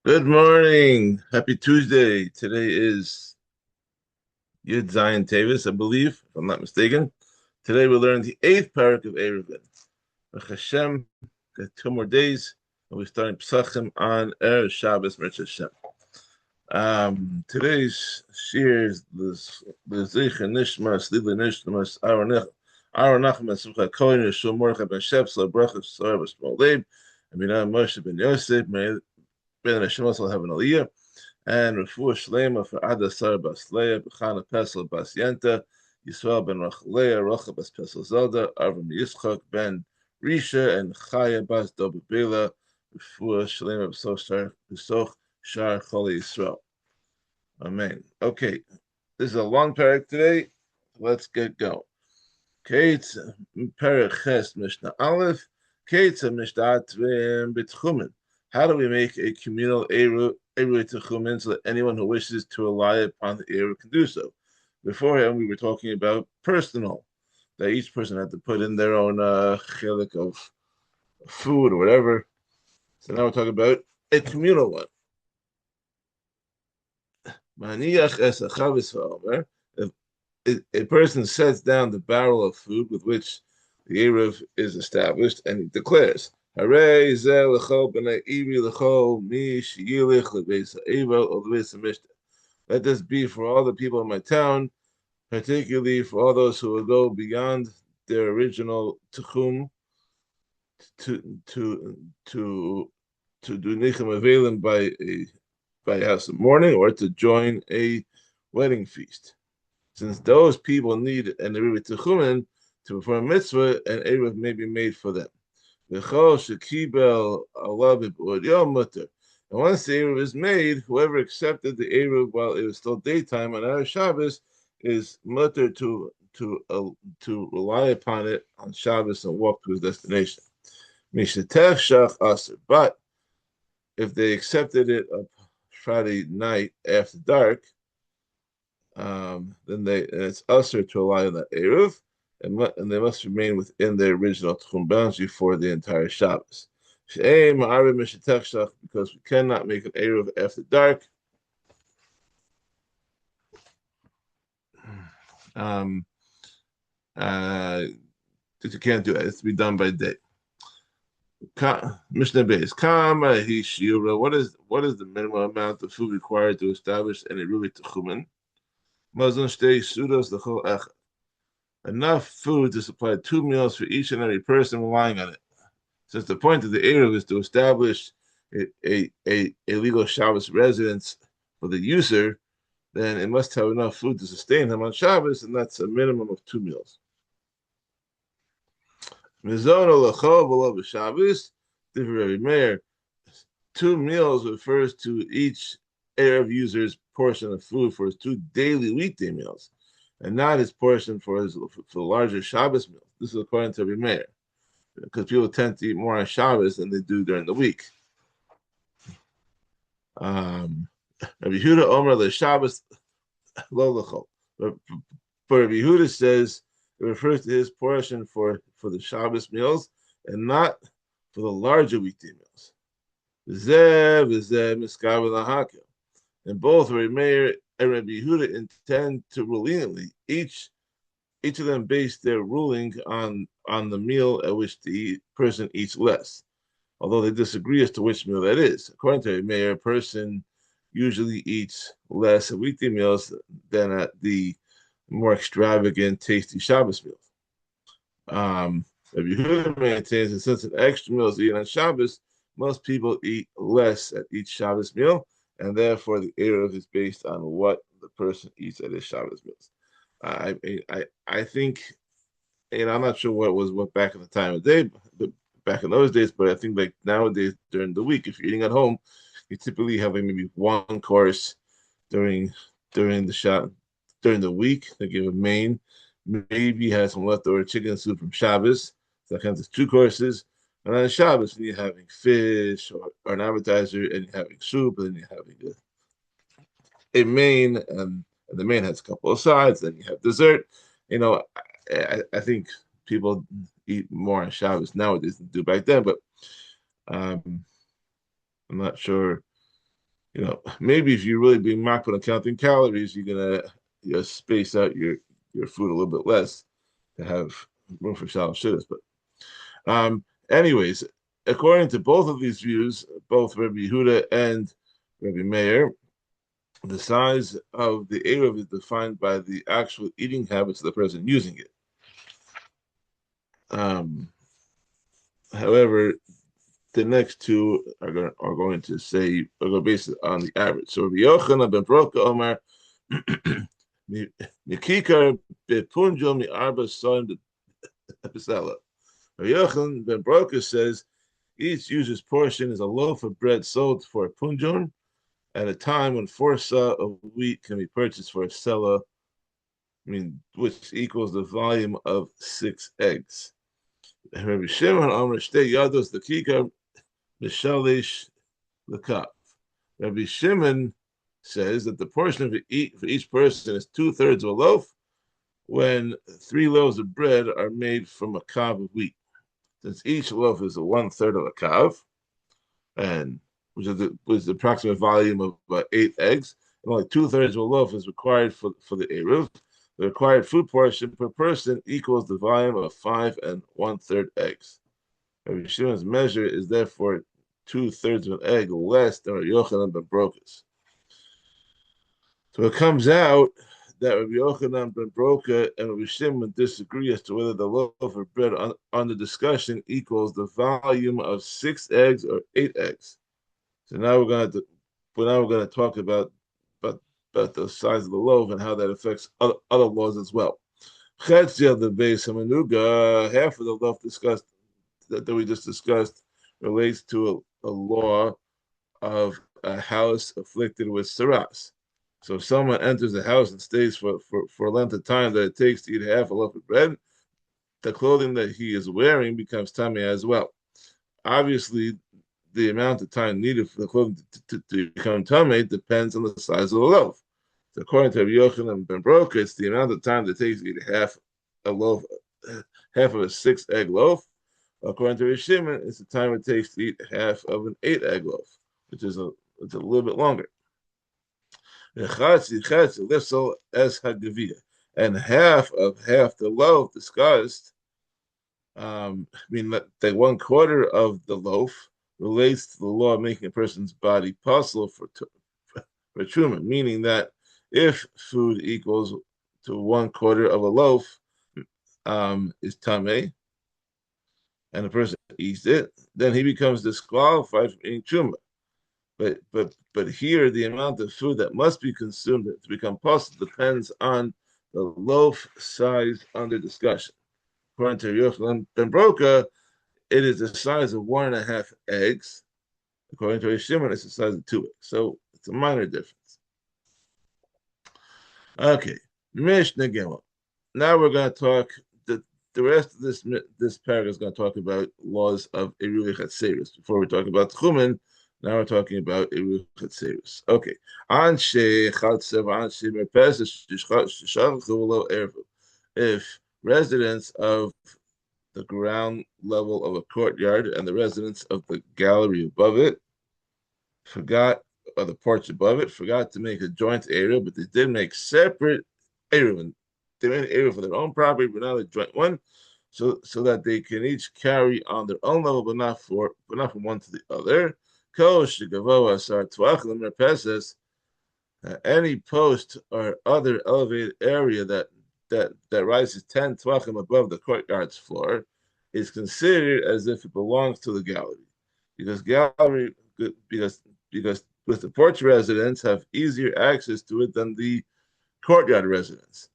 Good morning. Happy Tuesday. Today is Yitzie Tavis, I believe, if I'm not mistaken. Today we learn the eighth Perek of Eiruvin. Hashem, got 2 more days, and we're starting Pesachim on Shabbos, Mirch Hashem. Today's shir is the Zicha Nishmas, Lila Nishmas, Aaron Nachman, Simcha Kohen, Yeshua Mordechai Ben Shepsel, Bracha Sarah B'Shmol Leib, Aminah Moshe Ben Yosef, may Ben Hashem also have an aliyah. And Refuah Shlema for Ada Sarah Bas Leah, Bechana Pesel Bas Yenta, Yisrael ben Rachalea, Rocha Bas Pesel Zelda, Arvim Yitzchak ben Risha, and Chaya Bas Doba Bela, Refuah Shlema B'soch Shar Choli Yisrael. Amen. Okay, this is a long parak today. Let's get going. Kate Perek Ches Mishnah Aleph, Kate Mishnah Tvim B'Tchumen. How do we make a communal Eruv Techumen so that anyone who wishes to rely upon the Eruv can do so? Beforehand, we were talking about personal, that each person had to put in their own chilik of food or whatever. So now we're talking about a communal one. If a person sets down the barrel of food with which the Eruv is established and he declares, let this be for all the people in my town, particularly for all those who will go beyond their original tichum to do nichum avelim by a house of mourning or to join a wedding feast. Since those people need an eruv tichumen to perform a mitzvah, an eruv may be made for them. And once the Eruv is made, whoever accepted the Eruv while it was still daytime on our Shabbos is mutter to rely upon it on Shabbos and walk to his destination. But if they accepted it on Friday night after dark, then it's usher to rely on that Eruv. And they must remain within their original tchum boundary for the entire Shabbos. Because we cannot make an Eruv after dark. That you can't do it. It's to be done by day. Mishnah Beis. What is the minimum amount of food required to establish an Eruv Techumen? Mazon shtei sudos l'chol echad. Enough food to supply 2 meals for each and every person relying on it. Since the point of the Eruv is to establish a legal Shabbos residence for the user, then it must have enough food to sustain him on Shabbos, and that's a minimum of 2 meals. Mizono l'chol v'lo b'Shabbos, different Meir. 2 meals refers to each Eruv user's portion of food for his 2 daily weekday meals, and not his portion for the larger Shabbos meal. This is according to Rabbi Meir, because people tend to eat more on Shabbos than they do during the week. Rabbi Yehuda Omer le Shabbos lo l'chol. But Rabbi Yehuda says it refers to his portion for the Shabbos meals and not for the larger weekday meals. And both Rabbi Meir and Rabbi Yehuda intend to rule leniently. Each of them base their ruling on the meal at which the person eats less, although they disagree as to which meal that is. According to Rabbi Meir, a person usually eats less at weekday meals than at the more extravagant, tasty Shabbos meals. Rabbi Yehuda maintains that since an extra meal is eaten on Shabbos, most people eat less at each Shabbos meal, and therefore the Eruv is based on what the person eats at his Shabbos meals. I think, and I'm not sure what back in the time of day, but back in those days, but I think like nowadays during the week, if you're eating at home, you typically have maybe one course during the week. They give a main, maybe have some leftover chicken soup from Shabbos. So that counts as 2 courses. And on Shabbos, when you're having fish or an appetizer, and you're having soup, and then you're having a main, and the main has a couple of sides, then you have dessert. I think people eat more on Shabbos nowadays than do back then, but I'm not sure Maybe if you're really being macro and counting calories, you're gonna space out your food a little bit less to have room for shallow shittas. But anyways, according to both of these views, both Rabbi Yehuda and Rabbi Meir, the size of the Eruv is defined by the actual eating habits of the person using it. However, the next two are going to say are going to base it on the average. So Rabbi Yochanan ben Broka Omar Mikikar bepunjo mi arba soim pesela. Rabbi Yochanan ben Broka says each user's portion is a loaf of bread sold for a punjon at a time when 4 sa of wheat can be purchased for a sela, which equals the volume of 6 eggs. Rabbi Shimon Amr Shtei Yados the Kikar Mishalish Lakav. Rabbi Shimon says that the portion for each person is 2/3 of a loaf when 3 loaves of bread are made from a kav of wheat. Since each loaf is a 1/3 of a kav, and which is the approximate volume of about 8 eggs, and only 2/3 of a loaf is required for the Eruv. The required food portion per person equals the volume of 5 1/3 eggs. Rabbi Shimon's measure is therefore 2/3 of an egg less than Rabbi Yochanan ben Broka's. So it comes out that Rabbi Yochanan ben Broka and Rabbi Shimon disagree as to whether the loaf of bread on the discussion equals the volume of 6 eggs or 8 eggs. So now we're going to talk about the size of the loaf and how that affects other laws as well. Chetzi of the base hamanuga, half of the loaf discussed that we just discussed relates to a law of a house afflicted with saras. So if someone enters the house and stays for a length of time that it takes to eat half a loaf of bread, the clothing that he is wearing becomes tummy as well. Obviously, the amount of time needed for the clothing to become tummy depends on the size of the loaf. So according to Rabbi Yochanan ben Broka, it's the amount of time that it takes to eat half of a 6-egg loaf. According to Rabbi Shimon, it's the time it takes to eat half of an 8-egg loaf, which is a little bit longer. And half of the loaf discussed, that 1/4 of the loaf relates to the law of making a person's body possible for truma, meaning that if food equals to 1/4 of a loaf is tameh, and the person eats it, then he becomes disqualified from eating truma. But here, the amount of food that must be consumed to become possible depends on the loaf size under discussion. According to Yochanan ben Broka, it is the size of 1.5 eggs. According to Shimon, it's the size of 2 eggs. So it's a minor difference. Okay, Mishnah Gimel. Now we're going to talk. The rest of this paragraph is going to talk about laws of Eruv Chatzeris. Before we talk about Tchumen, now we're talking about Eruv Chatzeris. Okay. If residents of the ground level of a courtyard and the residents of the gallery above it or the porch above it, forgot to make a joint area, but they did make separate Eiruvin. They made an area for their own property, but not a joint one, so that they can each carry on their own level, but not from one to the other. Any post or other elevated area that rises 10 tvachim above the courtyard's floor is considered as if it belongs to the gallery, because the porch residents have easier access to it than the courtyard residents.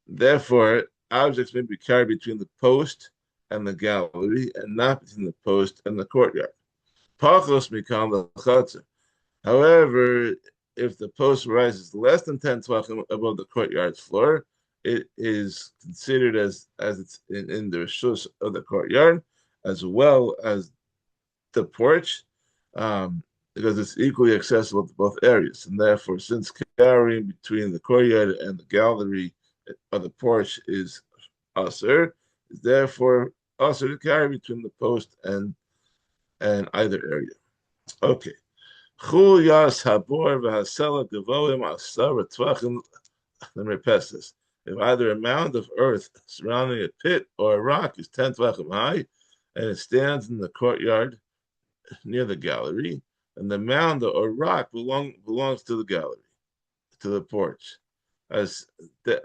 Therefore, objects may be carried between the post and the gallery, and not between the post and the courtyard. Pachos mikam l'chatzer. However, if the post rises less than 10 tvachim above the courtyard's floor, it is considered as it's in the rishus of the courtyard, as well as the porch, because it's equally accessible to both areas. And therefore, since carrying between the courtyard and the gallery of the porch is usher, is therefore usher to carry between the post and either area. Okay. Chul yas habor v'hasela gavoim asar tvachim lemerpeses. If either a mound of earth surrounding a pit or a rock is 10 tvachim high, and it stands in the courtyard near the gallery, and the mound or rock belongs to the gallery, to the porch, as the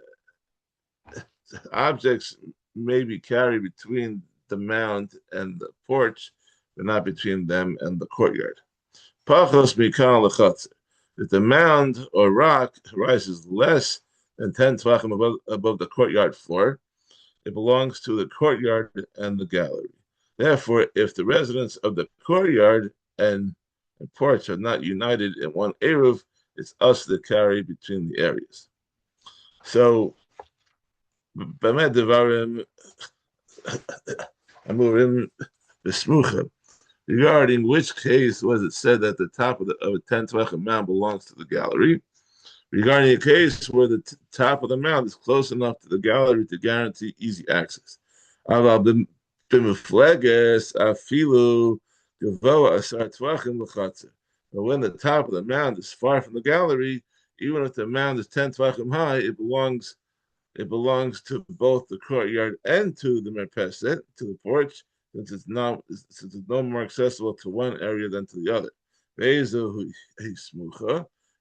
objects may be carried between the mound and the porch, but not between them and the courtyard. Pachos mikal lechatzer. If the mound or rock rises less than 10 tvachim above the courtyard floor, it belongs to the courtyard and the gallery. Therefore, if the residents of the courtyard and porch are not united in one Eruv, it's us that carry between the areas. So, Bamed Devarim Amurim Besmucha. Regarding which case was it said that the top of a 10 tvachim mound belongs to the gallery? Regarding a case where the top of the mound is close enough to the gallery to guarantee easy access. But when the top of the mound is far from the gallery, even if the mound is 10 tvachim high, it belongs to both the courtyard and to the merpeset, to the porch, since it's no more accessible to one area than to the other.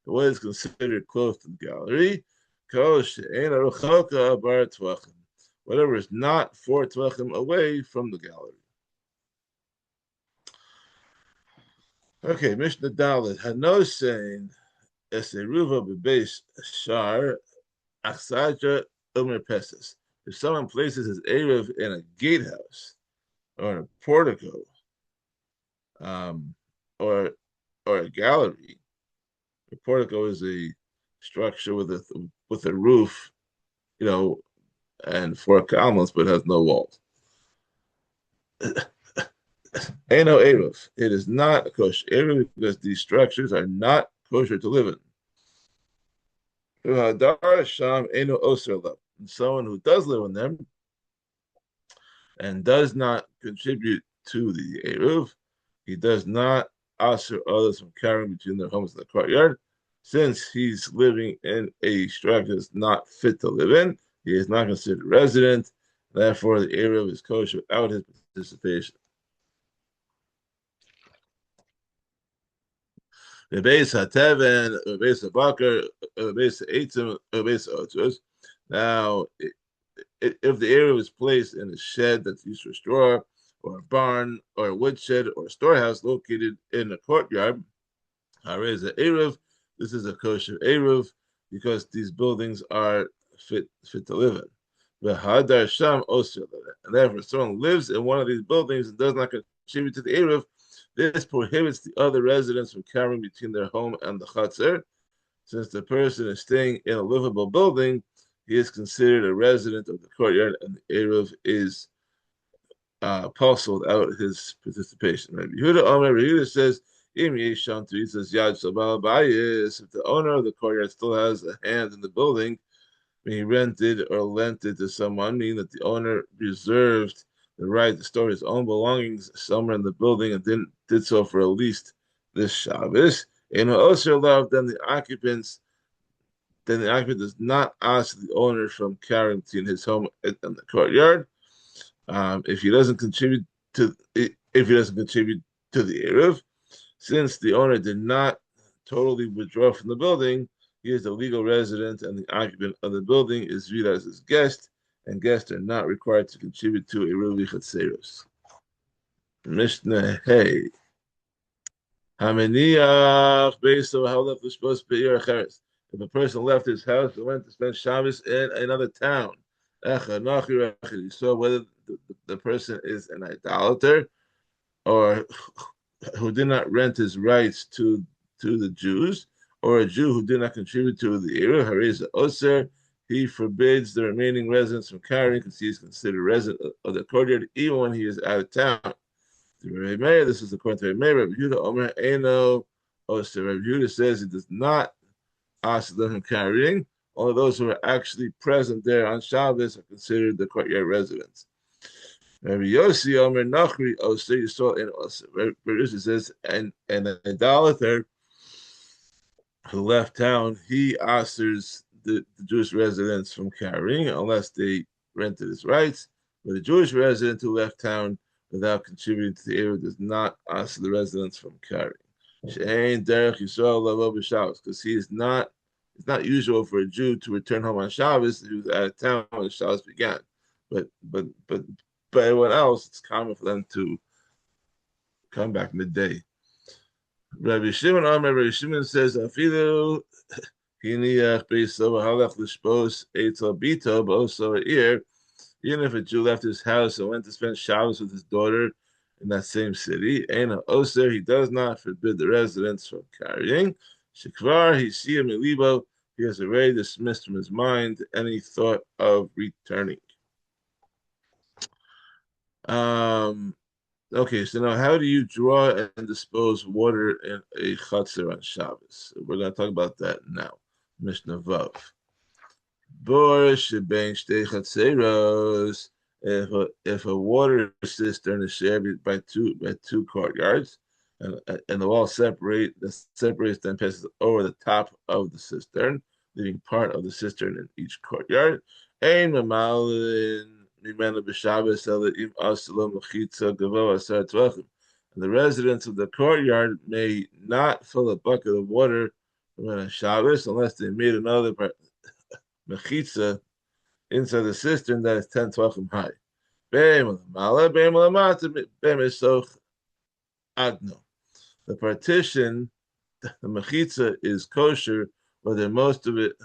What is considered close to the gallery? Whatever is not 4 tvachim away from the gallery. Okay, Mishnah Dalet. Hanosein es Eruva bebeis shar achsaja umer peses. If someone places his Eruv in a gatehouse or in a portico, or a gallery. A portico is a structure with a roof, and 4 columns, but has no walls. Eno Eruv. It is not a kosher Eruv because these structures are not kosher to live in. And someone who does live in them and does not contribute to the Eruv, he does not ask others from carrying between their homes and the courtyard. Since he's living in a structure that's not fit to live in, he is not considered a resident. Therefore, the Eruv is kosher without his participation. The base hateven, the base bakar, the base eitzim, the base otus. Now, if the Eruv is placed in a shed that's used for straw, or a barn, or a woodshed, or a storehouse located in a courtyard, raise an Eruv. This is a kosher Eruv because these buildings are fit to live in. And therefore, if someone lives in one of these buildings and does not contribute to the Eruv, this prohibits the other residents from carrying between their home and the Chatzar. Since the person is staying in a livable building, he is considered a resident of the courtyard, and the Eruv is possible without his participation. Rabbi Yehuda says, if the owner of the courtyard still has a hand in the building, when he rented or lent it to someone, meaning that the owner reserved the right to store his own belongings somewhere in the building and did so for at least this Shabbos, and also allowed then the occupant does not ask the owner from carrying between his home and the courtyard. If he doesn't contribute to the Eruv, since the owner did not totally withdraw from the building, he is the legal resident, and the occupant of the building is viewed as his guest, and guests are not required to contribute to Eruv Chatzeros. Mishnah Hey. Hameniach based on how left was supposed to be Cheres. If a person left his house and went to spend Shabbos in another town, so whether the person is an idolater or who did not rent his rights to the Jews, or a Jew who did not contribute to the Eruv, Hareza Oser, he forbids the remaining residents from carrying because he is considered a resident of the courtyard even when he is out of town. This is according to Rabbi Meir. Rabbi Yehuda Omer Eino Oser. Rabbi Yehuda says he does not ask them from carrying. Only those who are actually present there on Shabbos are considered the courtyard residents. Rabbi Yossi Omer Nachri Oser Yisrael in Oser. Rabbi Yossi says, and an idolater who left town, he asers the Jewish residents from carrying unless they rented his rights. But a Jewish resident who left town without contributing to the Eruv does not ask the residents from carrying. She'ain derech Yisrael lavo b'Shabbos, because he is not. It's not usual for a Jew to return home on Shabbos. He was out of town when Shabbos began, but everyone else, it's common for them to come back midday. Rabbi Shimon says, "Afilu hiniach beisov halach lishpos eitzal bito b'oso ear." Even if a Jew left his house and went to spend Shabbos with his daughter in that same city, Ein Oser, he does not forbid the residents from carrying. Shekvar Hisiya Milibo, he has already dismissed from his mind any thought of returning. Okay, so now how do you draw and dispose water in a chutzner on Shabbos? We're going to talk about that now. Mishnah Vav. Bor shebein shtei chatzeros. If a water cistern is shared by two courtyards, and the wall separates then passes over the top of the cistern, leaving part of the cistern in each courtyard. Ein mamalin mimenu b'Shabbos ela im aslo mechitza gavo asar tvachim. And the residents of the courtyard may not fill a bucket of water on Shabbos unless they made another mechitza inside the cistern that is 10 tvachim high. The partition, the mechitza, is kosher, whether most of it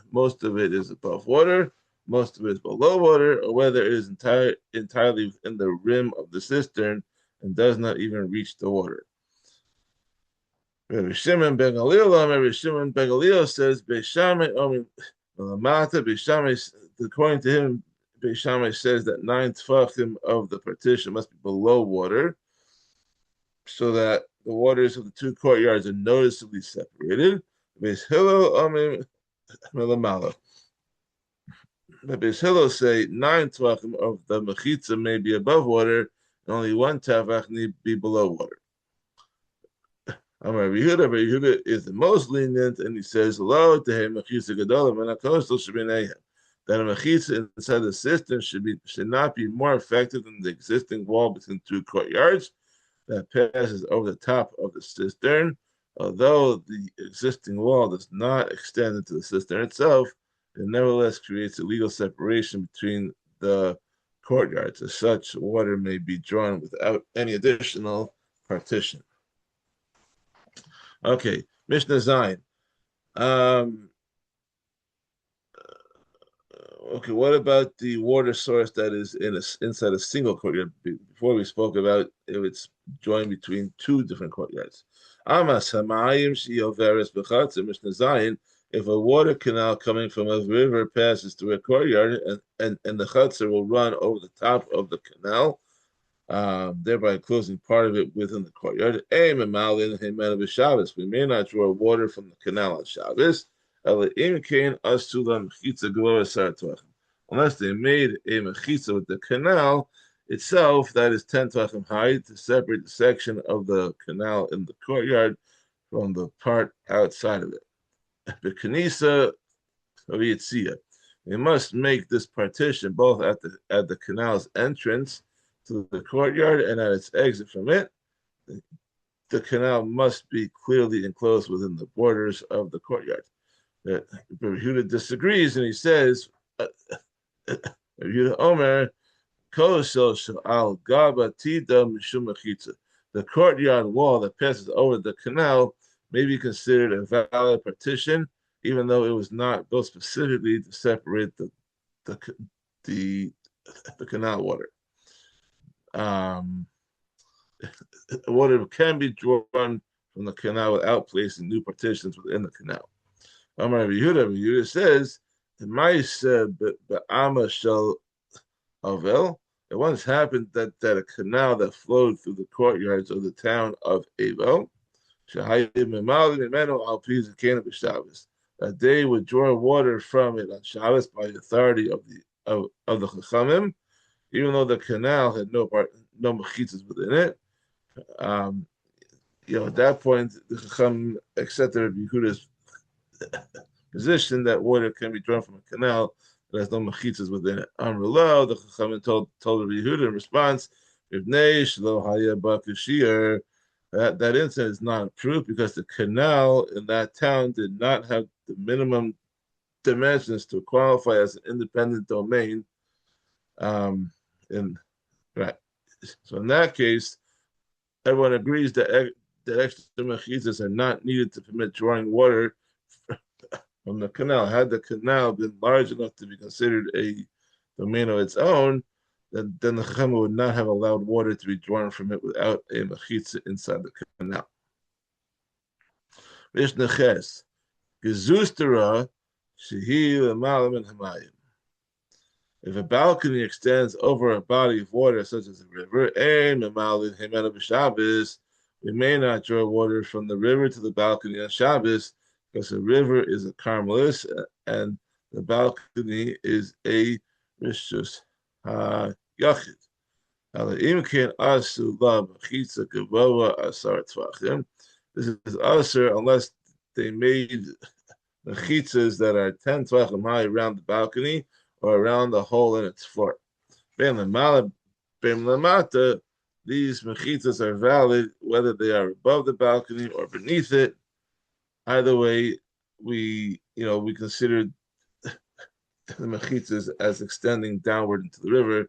is above water, most of it is below water, or whether it is entirely within the rim of the cistern and does not even reach the water. Rabbi Shimon ben Gamliel says, according to him, Beis Shammai says that 9 tefachim of the partition must be below water, so that the waters of the two courtyards are noticeably separated. Beis Hillel say 9 tefachim of the mechitza may be above water, and only 1 tefach need be below water. Rabbi Yehuda is the most lenient, and he says, "Lo tehe mechitza gedolim and akosel shebineihem." That a mechitza inside the cistern should not be more effective than the existing wall between two courtyards that passes over the top of the cistern. Although the existing wall does not extend into the cistern itself, it nevertheless creates a legal separation between the courtyards. As such, water may be drawn without any additional partition. Okay, Mishnah Zayin. Okay, what about the water source that is inside a single courtyard? Before we spoke about if it's joined between two different courtyards. Amas hamayim she'overes b'chatzer Mishnah Zayin. If a water canal coming from a river passes through a courtyard and the chatzer will run over the top of the canal, thereby enclosing part of it within the courtyard. We may not draw water from the canal on Shabbos, unless they made a mechitza with the canal itself that is 10 tvachim high to separate the section of the canal in the courtyard from the part outside of it. The Kanisa of Yitzie. They must make this partition both at the canal's entrance to the courtyard and at its exit from it. The canal must be clearly enclosed within the borders of the courtyard. Yehuda disagrees and he says, Yehuda Omer, the courtyard wall that passes over the canal may be considered a valid partition, even though it was not built specifically to separate the canal water. Water can be drawn from the canal without placing new partitions within the canal. Amar Yehuda says, it once happened that a canal that flowed through the courtyards of the town of Avel, that they would draw water from it on Shabbos by the authority of the Chachamim, even though the canal had no mechitzas within it. At that point, the Chacham accepted Yehuda's position that water can be drawn from a canal that has no mechitzas within it. Amrullah, the Chachamim told Rabbi Yehuda in response, that incident is not proof because the canal in that town did not have the minimum dimensions to qualify as an independent domain. Right. So in that case, everyone agrees that extra mechitzas are not needed to permit drawing water from the canal. Had the canal been large enough to be considered a domain of its own, then the Chachamim would not have allowed water to be drawn from it without a mechitza inside the canal. Mishnah Ches, Gezustera shehi l'malam min hamayim. If a balcony extends over a body of water, such as a river, we may not draw water from the river to the balcony on Shabbos, because the river is a carmelis and the balcony is a rishus ha-yachid. This is usher unless they made mechitzas that are 10 tvachim high around the balcony or around the hole in its floor. These mechitzas are valid whether they are above the balcony or beneath it. Either way, we consider the mechitzas as extending downward into the river,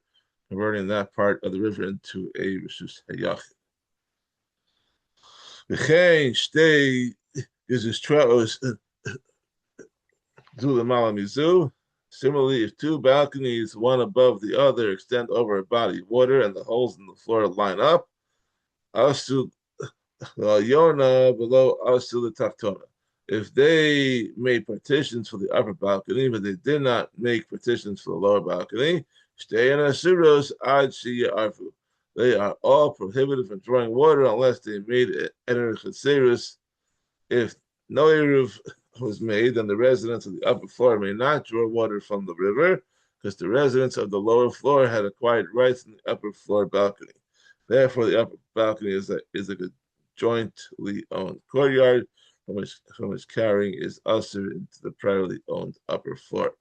converting that part of the river into a rishus hayachid. V'chein shtei gizustros zu l'malam mizu. Similarly, if two balconies, one above the other, extend over a body of water and the holes in the floor line up, asu yona below asu the tachtona. If they made partitions for the upper balcony, but they did not make partitions for the lower balcony, stay in asuros ad arfu. They are all prohibited from drawing water unless they made ener chetzeris. If no eruv was made, then the residents of the upper floor may not draw water from the river, because the residents of the lower floor had acquired rights in the upper floor balcony. Therefore, the upper balcony is a jointly owned courtyard from which carrying is ushered into the privately owned upper floor.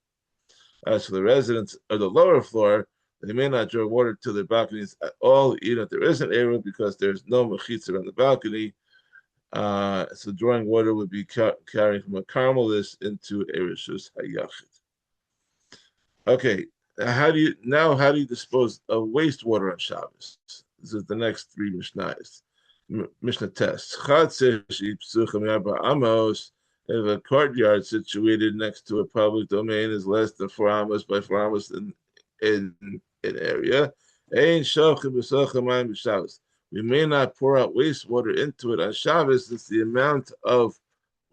As for the residents of the lower floor, they may not draw water to their balconies at all, even if there is an Eruv, because there's no mechitza on the balcony. So drawing water would be carrying from a carmelis into a rishus hayachid. Okay, how do you dispose of wastewater on Shabbos? This is the next three Mishnahs. Mishnah test. If a courtyard situated next to a public domain is less than 4 amos by 4 amos in area, we may not pour out wastewater into it on Shabbos, since the amount of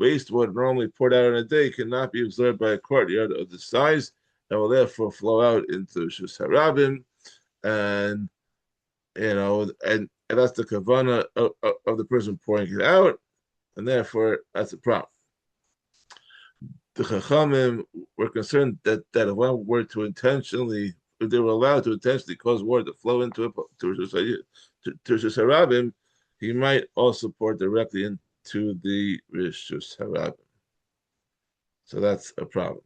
wastewater normally poured out in a day cannot be absorbed by a courtyard of this size, and will therefore flow out into Shus Harabim, and that's the kavana of the person pouring it out, and therefore that's a problem. The Chachamim were concerned that if one were to intentionally, if they were allowed to intentionally cause water to flow into Rishus Harabim, he might also pour directly into the Rishus Harabim. So that's a problem.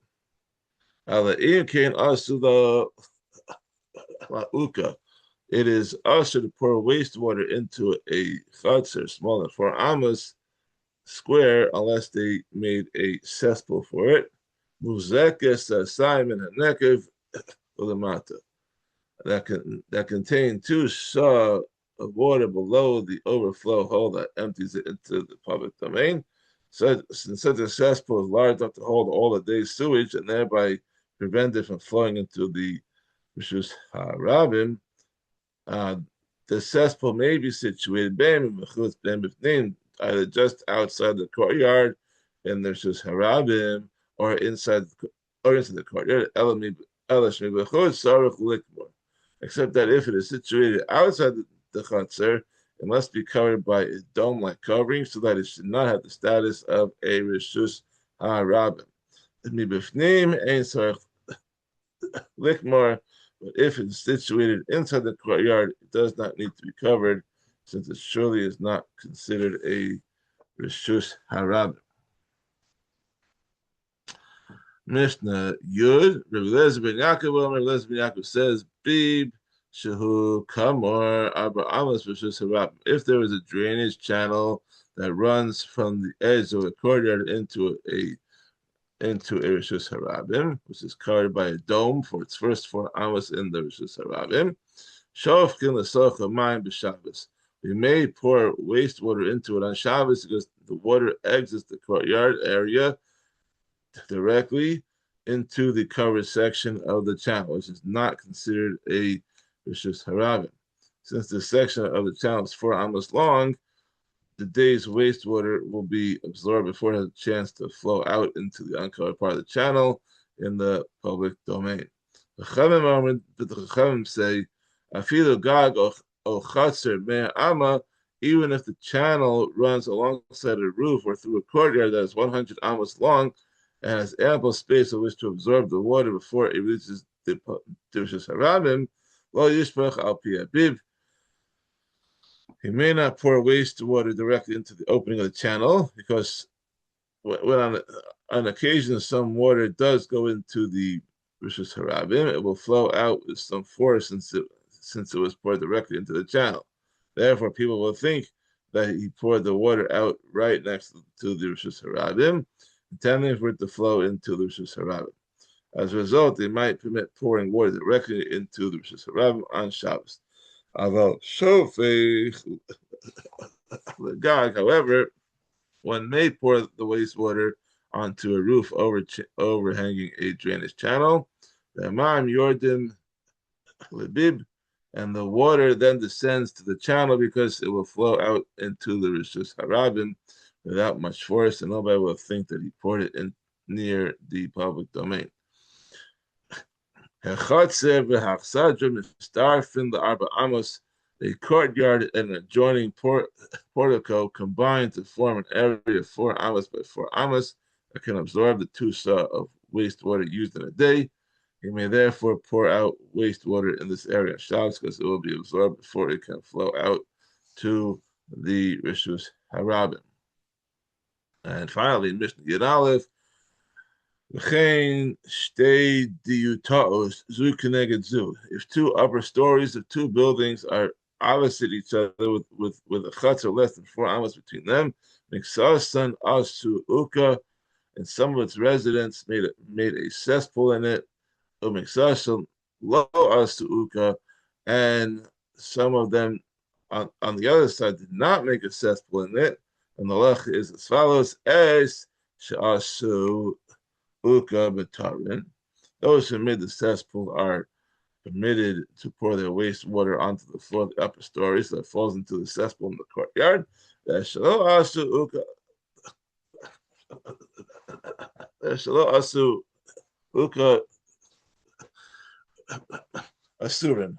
It is also to pour wastewater into a chutzner smaller than 4 amos square unless they made a cesspool for it. That contain 2 saw of water below the overflow hole that empties it into the public domain. So since such a cesspool is large enough to hold all the day's sewage and thereby prevent it from flowing into the Rishus Harabim, the cesspool may be situated either just outside the courtyard in the Rishus Harabim or inside the courtyard. Except that if it is situated outside the chutzner, it must be covered by a dome-like covering so that it should not have the status of a Rishus Harabim. But if it's situated inside the courtyard, it does not need to be covered, since it surely is not considered a Rishus Harabim. Mishnah Yud, Rabbi Eliezer ben Yaakov, Rabbi Eliezer ben Yaakov says, Bib, Shehu, Kamor, Abba Amos, Rishus Harabim. If there is a drainage channel that runs from the edge of a courtyard into a Rishus Harabim, which is covered by a dome for its first 4 amos in the Rishus Harabim, Shofkin L'socha Mayim b'Shabbos. We may pour wastewater into it on Shabbos because the water exits the courtyard area directly into the covered section of the channel, which is not considered a Rishus Harabim. Since the section of the channel is 4 amos long, the day's wastewater will be absorbed before it has a chance to flow out into the uncovered part of the channel in the public domain. The Chachamim say, Afilu gag o chatzer mea ama, even if the channel runs alongside a roof or through a courtyard that is 100 amos long and has ample space in which to absorb the water before it reaches the Rishus Harabim, lo yishpach al pi abib. He may not pour wastewater directly into the opening of the channel because when on occasion some water does go into the Rishus Harabim, it will flow out with some force since it was poured directly into the channel. Therefore, people will think that he poured the water out right next to the Rishus Harabim, intending for it to flow into the Rishus Harabim. As a result, they might permit pouring water directly into the Rishus Harabim on Shabbos. However, one may pour the wastewater onto a roof overhanging a drainage channel. The Imam Yordim Lebib, and the water then descends to the channel because it will flow out into the Rishus Harabim without much force, and nobody will think that he poured it in near the public domain. A courtyard and an adjoining portico combine to form an area 4 amos by 4 amos that can absorb the 2 sa of wastewater used in a day. He may therefore pour out wastewater in this area on Shabbos because it will be absorbed before it can flow out to the Rishus Harabim. And finally, Mishnah Yud Aleph, if 2 upper stories of 2 buildings are opposite each other with a chutzner less than 4 amos between them, Miksasan asu uka, and some of its residents made a cesspool in it, Miksasan lo asu uka, and some of them on the other side did not make a cesspool in it, and the lech is as follows: Es she'asu uka b'tarin. Those who made the cesspool are permitted to pour their wastewater onto the floor of the upper story, so it falls into the cesspool in the courtyard. Shelo asu uka asurin.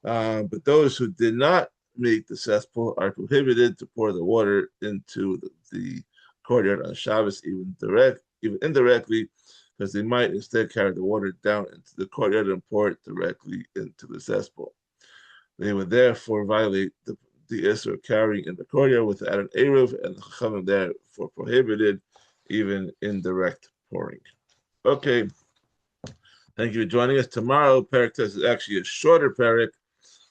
But those who did not make the cesspool are prohibited to pour the water into the courtyard on Shabbos, even indirectly, because they might instead carry the water down into the courtyard and pour it directly into the cesspool. They would therefore violate the Isser carrying in the courtyard without an Eruv, and the Chachamim therefore prohibited even indirect pouring. Okay, thank you for joining us. Tomorrow, Perek test is actually a shorter Perek.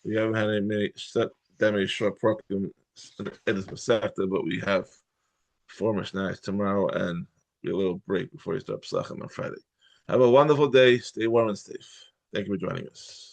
We haven't had that many short program in this Masechta, but we have 4 Mishnahs tomorrow and a little break before you start Pesachim on Friday. Have a wonderful day. Stay warm and safe. Thank you for joining us.